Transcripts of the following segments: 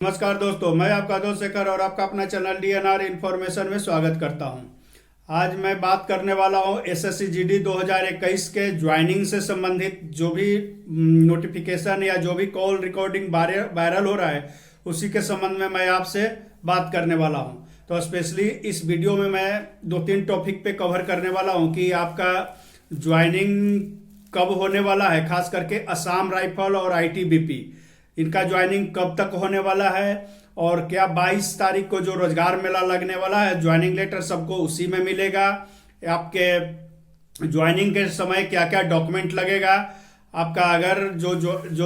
नमस्कार दोस्तों, मैं आपका दोस्त शेखर और आपका अपना चैनल डीएनआर इन्फॉर्मेशन में स्वागत करता हूं। आज मैं बात करने वाला हूं एसएससी जीडी 2021 के ज्वाइनिंग से संबंधित जो भी नोटिफिकेशन या जो भी कॉल रिकॉर्डिंग वायरल हो रहा है उसी के संबंध में मैं आपसे बात करने वाला हूं। तो स्पेशली इस वीडियो में मैं 2-3 टॉपिक पे कवर करने वाला हूं कि आपका ज्वाइनिंग कब होने वाला है, खास करके असम राइफल और आईटीबीपी इनका ज्वाइनिंग कब तक होने वाला है, और क्या 22 तारीख को जो रोजगार मेला लगने वाला है ज्वाइनिंग लेटर सबको उसी में मिलेगा। आपके ज्वाइनिंग के समय क्या क्या डॉक्यूमेंट लगेगा, आपका अगर जो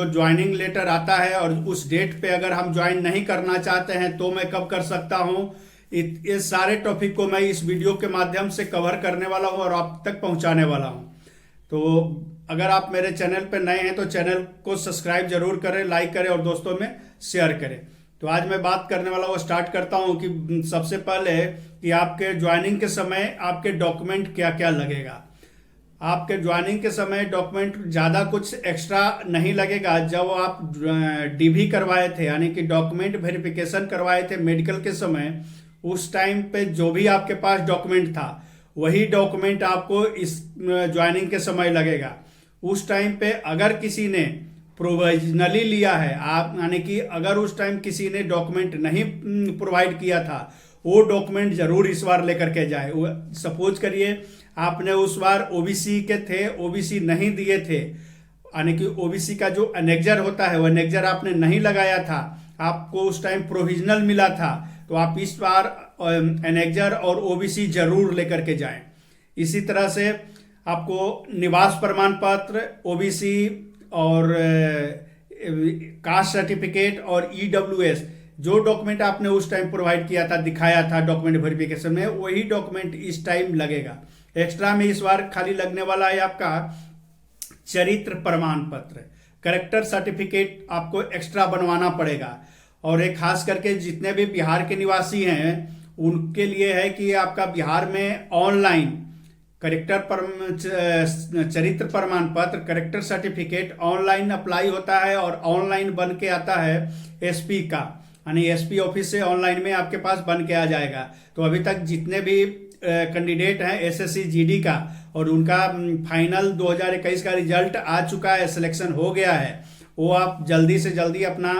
ज्वाइनिंग लेटर आता है और उस डेट पे अगर हम ज्वाइन नहीं करना चाहते हैं तो मैं कब कर सकता हूं। इस सारे टॉपिक को मैं इस वीडियो के माध्यम से कवर करने वाला हूं और आप तक पहुंचाने वाला हूं। तो अगर आप मेरे चैनल पर नए हैं तो चैनल को सब्सक्राइब जरूर करें, लाइक करें और दोस्तों में शेयर करें। तो आज मैं बात करने वाला वो स्टार्ट करता हूं कि सबसे पहले कि आपके ज्वाइनिंग के समय आपके डॉक्यूमेंट क्या क्या लगेगा। आपके ज्वाइनिंग के समय डॉक्यूमेंट ज़्यादा कुछ एक्स्ट्रा नहीं लगेगा। जब आप डीवी करवाए थे यानी कि डॉक्यूमेंट वेरिफिकेशन करवाए थे मेडिकल के समय, उस टाइम पे जो भी आपके पास डॉक्यूमेंट था वही डॉक्यूमेंट आपको इस ज्वाइनिंग के समय लगेगा। उस टाइम पे अगर किसी ने प्रोविजनली लिया है, आप यानी कि अगर उस टाइम किसी ने डॉक्यूमेंट नहीं प्रोवाइड किया था वो डॉक्यूमेंट जरूर इस बार लेकर के जाए। सपोज करिए आपने उस बार ओबीसी के थे, ओबीसी नहीं दिए थे, यानी कि ओबीसी का जो एनेक्जर होता है वो एनेक्जर आपने नहीं लगाया था, आपको उस टाइम प्रोविजनल मिला था, तो आप इस बार एनेक्जर और ओबीसी जरूर लेकर के जाएं। इसी तरह से आपको निवास प्रमाण पत्र, ओबीसी और कास्ट सर्टिफिकेट और ईडब्ल्यूएस जो डॉक्यूमेंट आपने उस टाइम प्रोवाइड किया था, दिखाया था डॉक्यूमेंट वेरिफिकेशन में, वही डॉक्यूमेंट इस टाइम लगेगा। एक्स्ट्रा में इस बार खाली लगने वाला है आपका चरित्र प्रमाण पत्र, कैरेक्टर सर्टिफिकेट आपको एक्स्ट्रा बनवाना पड़ेगा। और एक खास करके जितने भी बिहार के निवासी हैं उनके लिए है कि आपका बिहार में ऑनलाइन चरित्र प्रमाण पत्र, कैरेक्टर सर्टिफिकेट ऑनलाइन अप्लाई होता है और ऑनलाइन बन के आता है एसपी का, यानी एसपी ऑफिस से ऑनलाइन में आपके पास बन के आ जाएगा। तो अभी तक जितने भी कैंडिडेट हैं एसएससी जीडी का और उनका फाइनल 2021 का रिजल्ट आ चुका है, सिलेक्शन हो गया है, वो आप जल्दी से जल्दी अपना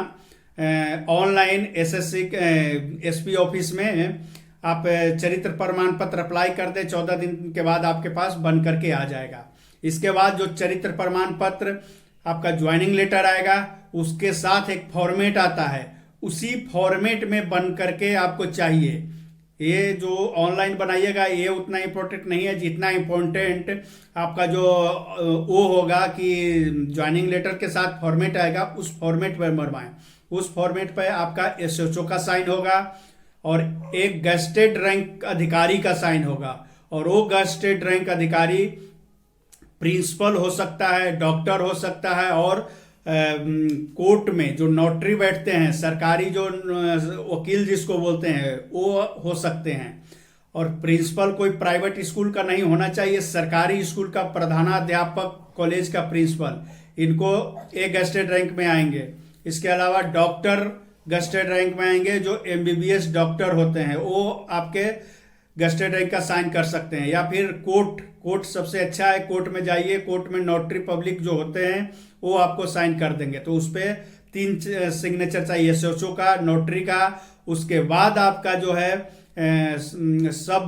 ऑनलाइन एसपी ऑफिस में आप चरित्र प्रमाण पत्र अप्लाई कर दे, 14 दिन के बाद आपके पास बन करके आ जाएगा। इसके बाद जो चरित्र प्रमाण पत्र आपका ज्वाइनिंग लेटर आएगा उसके साथ एक फॉर्मेट आता है, उसी फॉर्मेट में बन करके आपको चाहिए। ये जो ऑनलाइन बनाइएगा ये उतना इम्पोर्टेंट नहीं है जितना इम्पोर्टेंट आपका जो वो होगा कि ज्वाइनिंग लेटर के साथ फॉर्मेट आएगा, उस फॉर्मेट पर बनवाएं। उस फॉर्मेट पर आपका एसएचओ का साइन होगा और एक गेस्टेड रैंक अधिकारी का साइन होगा, और वो गेस्टेड रैंक अधिकारी प्रिंसिपल हो सकता है, डॉक्टर हो सकता है, और कोर्ट में जो नोटरी बैठते हैं, सरकारी जो वकील जिसको बोलते हैं, वो हो सकते हैं। और प्रिंसिपल कोई प्राइवेट स्कूल का नहीं होना चाहिए, सरकारी स्कूल का प्रधानाध्यापक, कॉलेज का प्रिंसिपल, इनको एक गेस्टेड रैंक में आएंगे। इसके अलावा डॉक्टर गेस्टेड रैंक में आएंगे, जो एमबीबीएस डॉक्टर होते हैं वो आपके गेस्टेड रैंक का साइन कर सकते हैं। या फिर कोर्ट सबसे अच्छा है, कोर्ट में जाइए, कोर्ट में नोटरी पब्लिक जो होते हैं वो आपको साइन कर देंगे। तो उस पर 3 सिग्नेचर चाहिए, एसएचओ का, नोटरी का, उसके बाद आपका जो है सब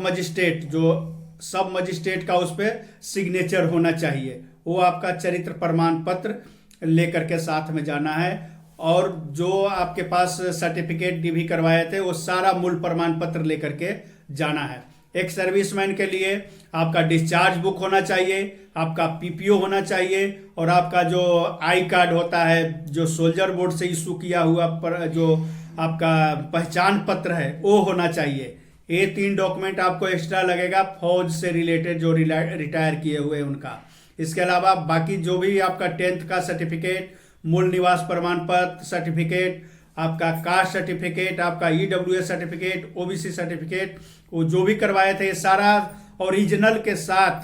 मजिस्ट्रेट का उस पर सिग्नेचर होना चाहिए। वो आपका चरित्र प्रमाण पत्र लेकर के साथ में जाना है। और जो आपके पास सर्टिफिकेट डीवी करवाए थे वो सारा मूल प्रमाण पत्र लेकर के जाना है। एक सर्विसमैन के लिए आपका डिस्चार्ज बुक होना चाहिए, आपका पीपीओ होना चाहिए, और आपका जो आई कार्ड होता है जो सोल्जर बोर्ड से इशू किया हुआ जो आपका पहचान पत्र है वो होना चाहिए। ये 3 डॉक्यूमेंट आपको एक्स्ट्रा लगेगा फौज से रिलेटेड जो रिटायर किए हुए उनका। इसके अलावा बाकी जो भी आपका 10th का सर्टिफिकेट, मूल निवास प्रमाण पत्र सर्टिफिकेट, आपका कास्ट सर्टिफिकेट, आपका ईडब्ल्यूएस सर्टिफिकेट, ओबीसी सर्टिफिकेट, वो जो भी करवाए थे सारा ओरिजिनल के साथ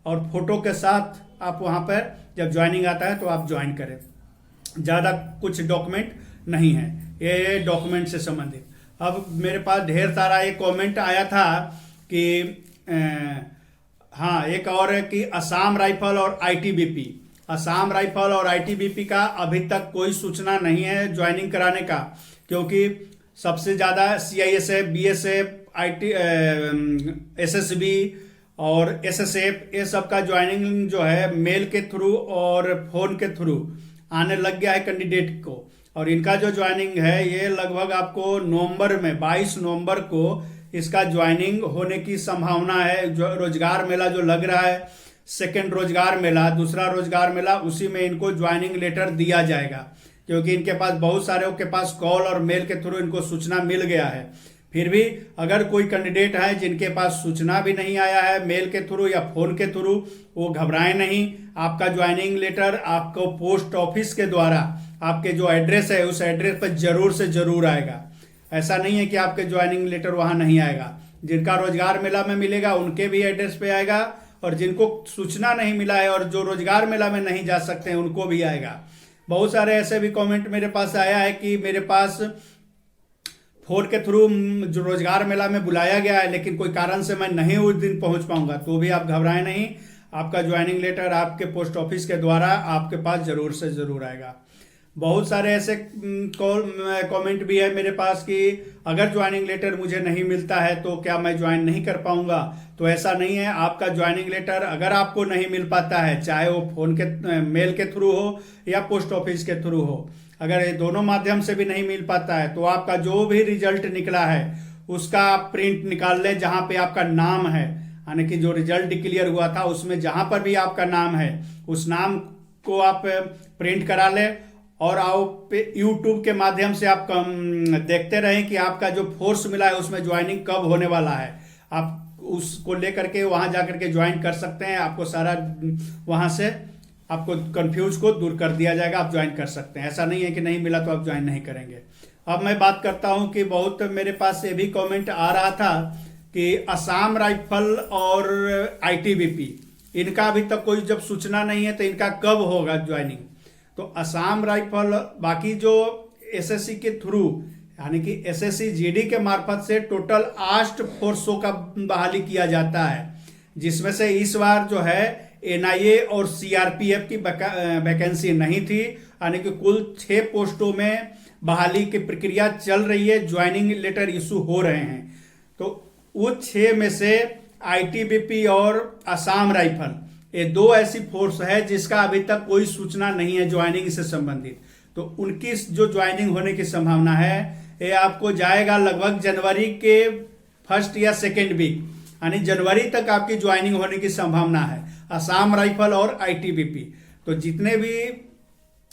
और फोटो के साथ आप वहां पर जब ज्वाइनिंग आता है तो आप ज्वाइन करें। ज़्यादा कुछ डॉक्यूमेंट नहीं है। ये डॉक्यूमेंट से संबंधित। अब मेरे पास ढेर सारा एक कमेंट आया था कि हाँ, एक और है कि असम राइफल और आईटीबीपी, असम राइफल और आईटीबीपी का अभी तक कोई सूचना नहीं है ज्वाइनिंग कराने का, क्योंकि सबसे ज़्यादा सीआईएसएफ, बीएसएफ, एसएसबी और एसएसएफ, ये सब का ज्वाइनिंग जो है मेल के थ्रू और फोन के थ्रू आने लग गया है कैंडिडेट को। और इनका जो ज्वाइनिंग है ये लगभग आपको नवंबर में 22 नवंबर को इसका ज्वाइनिंग होने की संभावना है। जो रोजगार मेला जो लग रहा है, सेकेंड रोजगार मेला, दूसरा रोजगार मेला, उसी में इनको ज्वाइनिंग लेटर दिया जाएगा, क्योंकि इनके पास बहुत सारे के पास कॉल और मेल के थ्रू इनको सूचना मिल गया है। फिर भी अगर कोई कैंडिडेट है जिनके पास सूचना भी नहीं आया है मेल के थ्रू या फोन के थ्रू, वो घबराएं नहीं। आपका ज्वाइनिंग लेटर आपको पोस्ट ऑफिस के द्वारा आपके जो एड्रेस है उस एड्रेस पर जरूर से जरूर आएगा। ऐसा नहीं है कि आपके ज्वाइनिंग लेटर वहां नहीं आएगा। जिनका रोजगार मेला में मिलेगा उनके भी एड्रेस पे आएगा, और जिनको सूचना नहीं मिला है और जो रोजगार मेला में नहीं जा सकते हैं उनको भी आएगा। बहुत सारे ऐसे भी कमेंट मेरे पास आया है कि मेरे पास फोन के थ्रू जो रोजगार मेला में बुलाया गया है लेकिन कोई कारण से मैं नहीं उस दिन पहुंच पाऊंगा, तो भी आप घबराएं नहीं। आपका ज्वाइनिंग लेटर आपके पोस्ट ऑफिस के द्वारा आपके पास जरूर से जरूर आएगा। बहुत सारे ऐसे कमेंट भी है मेरे पास कि अगर ज्वाइनिंग लेटर मुझे नहीं मिलता है तो क्या मैं ज्वाइन नहीं कर पाऊंगा। तो ऐसा नहीं है। आपका ज्वाइनिंग लेटर अगर आपको नहीं मिल पाता है, चाहे वो फोन के मेल के थ्रू हो या पोस्ट ऑफिस के थ्रू हो, अगर ये दोनों माध्यम से भी नहीं मिल पाता है तो आपका जो भी रिजल्ट निकला है उसका आप प्रिंट निकाल लें, जहां पे आपका नाम है, यानी कि जो रिजल्ट डिक्लेयर हुआ था उसमें जहां पर भी आपका नाम है उस नाम को आप प्रिंट करा लें। और आप यूट्यूब के माध्यम से आप देखते रहें कि आपका जो फोर्स मिला है उसमें ज्वाइनिंग कब होने वाला है। आप उसको लेकर के वहां जाकर के ज्वाइन कर सकते हैं। आपको सारा वहां से आपको कंफ्यूज को दूर कर दिया जाएगा, आप ज्वाइन कर सकते हैं। ऐसा नहीं है कि नहीं मिला तो आप ज्वाइन नहीं करेंगे। अब मैं बात करता हूं कि बहुत मेरे पास ये भी कमेंट आ रहा था कि असम राइफल और आईटीबीपी, इनका अभी तक कोई जब सूचना नहीं है तो इनका कब होगा ज्वाइनिंग। तो असम राइफल, बाकी जो एसएससी के थ्रू यानी कि एसएससी जीडी के मार्फत से टोटल 8 फोर्सों का बहाली किया जाता है, जिसमें से इस बार जो है एनआईए और सीआरपीएफ की वैकेंसी नहीं थी, यानी कि कुल 6 पोस्टों में बहाली की प्रक्रिया चल रही है, ज्वाइनिंग लेटर इशू हो रहे हैं। तो वो 6 में से आईटीबीपी और असम राइफल, ये 2 ऐसी फोर्स है जिसका अभी तक कोई सूचना नहीं है ज्वाइनिंग से संबंधित। तो उनकी जो ज्वाइनिंग होने की संभावना है ये आपको जाएगा लगभग जनवरी के फर्स्ट या सेकेंड वीक, यानी जनवरी तक आपकी ज्वाइनिंग होने की संभावना है, असम राइफल और आईटीबीपी। तो जितने भी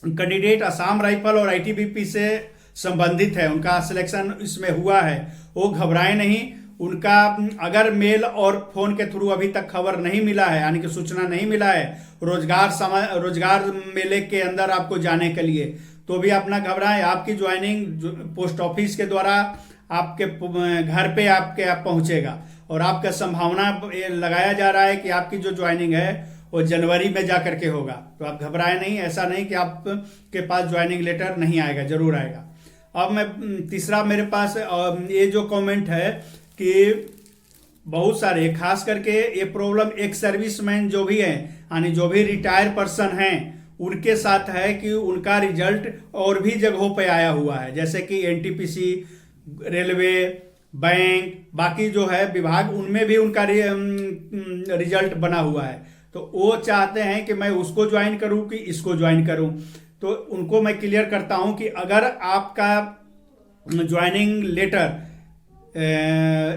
कैंडिडेट असम राइफल और आईटीबीपी से संबंधित है उनका सिलेक्शन इसमें हुआ है, वो घबराए नहीं। उनका अगर मेल और फोन के थ्रू अभी तक खबर नहीं मिला है, यानी कि सूचना नहीं मिला है रोजगार मेले के अंदर आपको जाने के लिए, तो भी अपना घबराएं। आपकी ज्वाइनिंग पोस्ट ऑफिस के द्वारा आपके घर पे आपके पहुंचेगा, और आपका संभावना लगाया जा रहा है कि आपकी जो ज्वाइनिंग है वो जनवरी में जाकर के होगा। तो आप घबराए नहीं, ऐसा नहीं कि आपके पास ज्वाइनिंग लेटर नहीं आएगा, जरूर आएगा। अब मैं तीसरा मेरे पास ये जो कमेंट है कि बहुत सारे, खास करके ये प्रॉब्लम एक सर्विसमैन जो भी है, यानी जो भी रिटायर पर्सन हैं उनके साथ है कि उनका रिजल्ट और भी जगहों पे आया हुआ है, जैसे कि एनटीपीसी, रेलवे, बैंक, बाकी जो है विभाग, उनमें भी उनका रिजल्ट बना हुआ है। तो वो चाहते हैं कि मैं उसको ज्वाइन करूं कि इसको ज्वाइन करूं। तो उनको मैं क्लियर करता हूं कि अगर आपका ज्वाइनिंग लेटर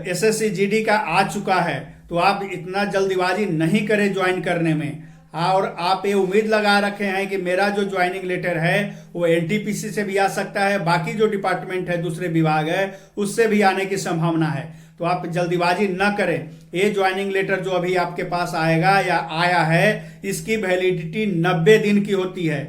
एसएससी जीडी का आ चुका है तो आप इतना जल्दीबाजी नहीं करें ज्वाइन करने में, और आप ये उम्मीद लगा रखे हैं कि मेरा जो ज्वाइनिंग लेटर है वो एनटीपीसी से भी आ सकता है, बाकी जो डिपार्टमेंट है, दूसरे विभाग है, उससे भी आने की संभावना है। तो आप जल्दीबाजी न करें। ये ज्वाइनिंग लेटर जो अभी आपके पास आएगा या आया है, इसकी वैलिडिटी 90 दिन की होती है,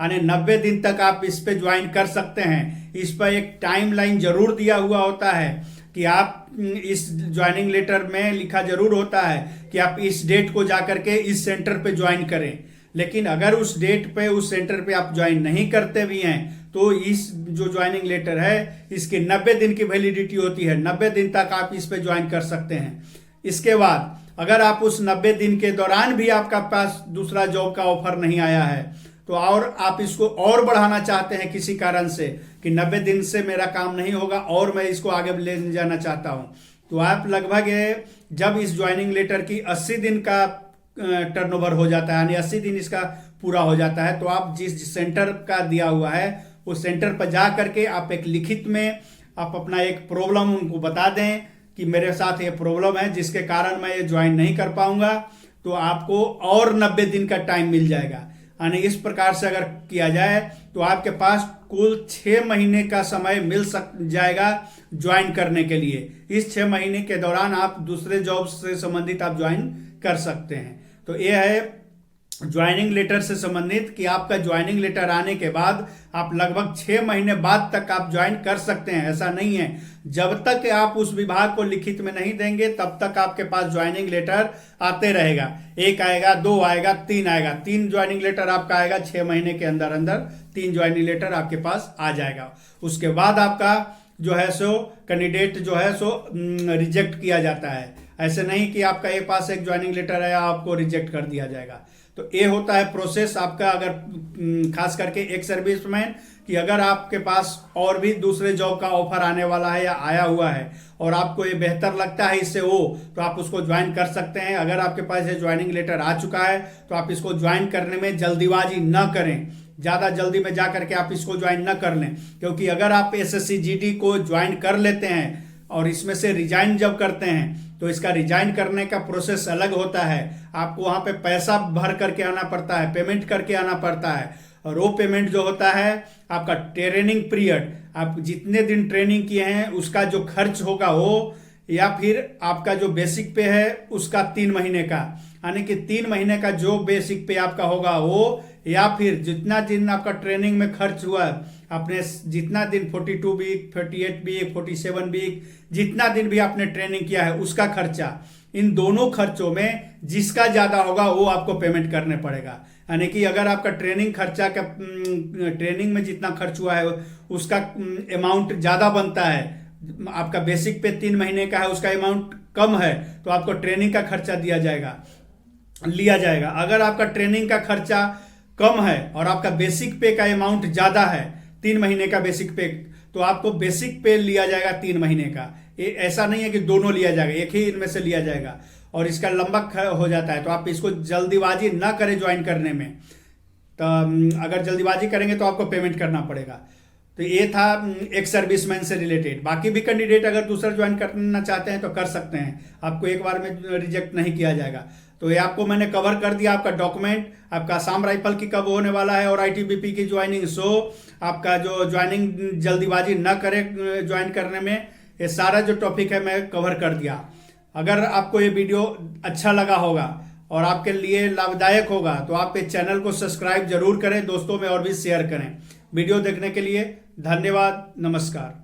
यानी 90 दिन तक आप इस पे ज्वाइन कर सकते हैं। इस पर एक टाइम लाइन जरूर दिया हुआ होता है कि आप इस ज्वाइनिंग लेटर में लिखा जरूर होता है कि आप इस डेट को जाकर के इस सेंटर पे ज्वाइन करें। लेकिन अगर उस डेट पे उस सेंटर पे आप ज्वाइन नहीं करते भी हैं तो इस जो ज्वाइनिंग लेटर है इसकी 90 दिन की वैलिडिटी होती है। 90 दिन तक आप इस पे ज्वाइन कर सकते हैं। इसके बाद अगर आप उस 90 दिन के दौरान भी आपका पास दूसरा जॉब का ऑफर नहीं आया है तो और आप इसको और बढ़ाना चाहते हैं किसी कारण से कि 90 दिन से मेरा काम नहीं होगा और मैं इसको आगे ले जाना चाहता हूं, तो आप लगभग जब इस ज्वाइनिंग लेटर की 80 दिन का टर्नओवर हो जाता है, यानी 80 दिन इसका पूरा हो जाता है, तो आप जिस सेंटर का दिया हुआ है उस सेंटर पर जा करके आप एक लिखित में आप अपना एक प्रॉब्लम उनको बता दें कि मेरे साथ ये प्रॉब्लम है जिसके कारण मैं ये ज्वाइन नहीं कर पाऊंगा, तो आपको और 90 दिन का टाइम मिल जाएगा। यानी इस प्रकार से अगर किया जाए तो आपके पास कुल 6 महीने का समय मिल जाएगा ज्वाइन करने के लिए। इस 6 महीने के दौरान आप दूसरे जॉब से संबंधित आप ज्वाइन कर सकते हैं। तो ये है ज्वाइनिंग लेटर से संबंधित कि आपका ज्वाइनिंग लेटर आने के बाद आप लगभग 6 महीने बाद तक आप ज्वाइन कर सकते हैं। ऐसा नहीं है, जब तक आप उस विभाग को लिखित में नहीं देंगे तब तक आपके पास ज्वाइनिंग लेटर आते रहेगा। 1 आएगा, 2 आएगा, 3 आएगा, 3 ज्वाइनिंग लेटर आपका आएगा। 6 महीने के अंदर अंदर 3 ज्वाइनिंग लेटर आपके पास आ जाएगा। उसके बाद आपका जो है सो कैंडिडेट जो है सो रिजेक्ट किया जाता है। ऐसे नहीं कि आपका एक पास एक ज्वाइनिंग लेटर है आपको रिजेक्ट कर दिया जाएगा। तो ये होता है प्रोसेस आपका। अगर खास करके एक सर्विसमैन कि अगर आपके पास और भी दूसरे जॉब का ऑफर आने वाला है या आया हुआ है और आपको ये बेहतर लगता है इससे तो आप उसको ज्वाइन कर सकते हैं। अगर आपके पास ये ज्वाइनिंग लेटर आ चुका है तो आप इसको ज्वाइन करने में जल्दीबाजी न करें, ज़्यादा जल्दी में जा करके आप इसको ज्वाइन न कर लें, क्योंकि अगर आप एसएससी जीडी को ज्वाइन कर लेते हैं और इसमें से रिजाइन जब करते हैं तो इसका रिजाइन करने का प्रोसेस अलग होता है। आपको वहां पे पैसा भर करके आना पड़ता है, पेमेंट करके आना पड़ता है, और वो पेमेंट जो होता है आपका ट्रेनिंग पीरियड, आप जितने दिन ट्रेनिंग किए हैं उसका जो खर्च होगा वो, या फिर आपका जो बेसिक पे है उसका 3 महीने का, यानी कि 3 महीने का जो बेसिक पे आपका होगा वो, या फिर जितना दिन आपका ट्रेनिंग में खर्च हुआ आपने जितना दिन 42 वीक, 48 वीक, 47 वीक, जितना दिन भी आपने ट्रेनिंग किया है उसका खर्चा, इन दोनों खर्चों में जिसका ज्यादा होगा वो आपको पेमेंट करने पड़ेगा। यानी कि अगर आपका ट्रेनिंग खर्चा का ट्रेनिंग में जितना खर्च हुआ है उसका अमाउंट ज्यादा बनता है, आपका बेसिक पे 3 महीने का है उसका अमाउंट कम है, तो आपको ट्रेनिंग का खर्चा लिया जाएगा। अगर आपका ट्रेनिंग का खर्चा कम है और आपका बेसिक पे का अमाउंट ज्यादा है, 3 महीने का बेसिक पे, तो आपको बेसिक पे लिया जाएगा 3 महीने का। ऐसा नहीं है कि दोनों लिया जाएगा, एक ही इनमें से लिया जाएगा और इसका लंबा हो जाता है। तो आप इसको जल्दीबाजी ना करें ज्वाइन करने में, तो अगर जल्दीबाजी करेंगे तो आपको पेमेंट करना पड़ेगा। तो ये था एक सर्विसमैन से रिलेटेड। बाकी भी कैंडिडेट अगर दूसरा ज्वाइन करना चाहते हैं तो कर सकते हैं, आपको एक बार में रिजेक्ट नहीं किया जाएगा। तो ये आपको मैंने कवर कर दिया, आपका डॉक्यूमेंट, आपका आसाम राइफल की कब होने वाला है और आईटीबीपी की ज्वाइनिंग, आपका जो ज्वाइनिंग जल्दीबाजी न करे ज्वाइन करने में, ये सारा जो टॉपिक है मैं कवर कर दिया। अगर आपको ये वीडियो अच्छा लगा होगा और आपके लिए लाभदायक होगा तो आप इस चैनल को सब्सक्राइब जरूर करें, दोस्तों में और भी शेयर करें। वीडियो देखने के लिए धन्यवाद, नमस्कार।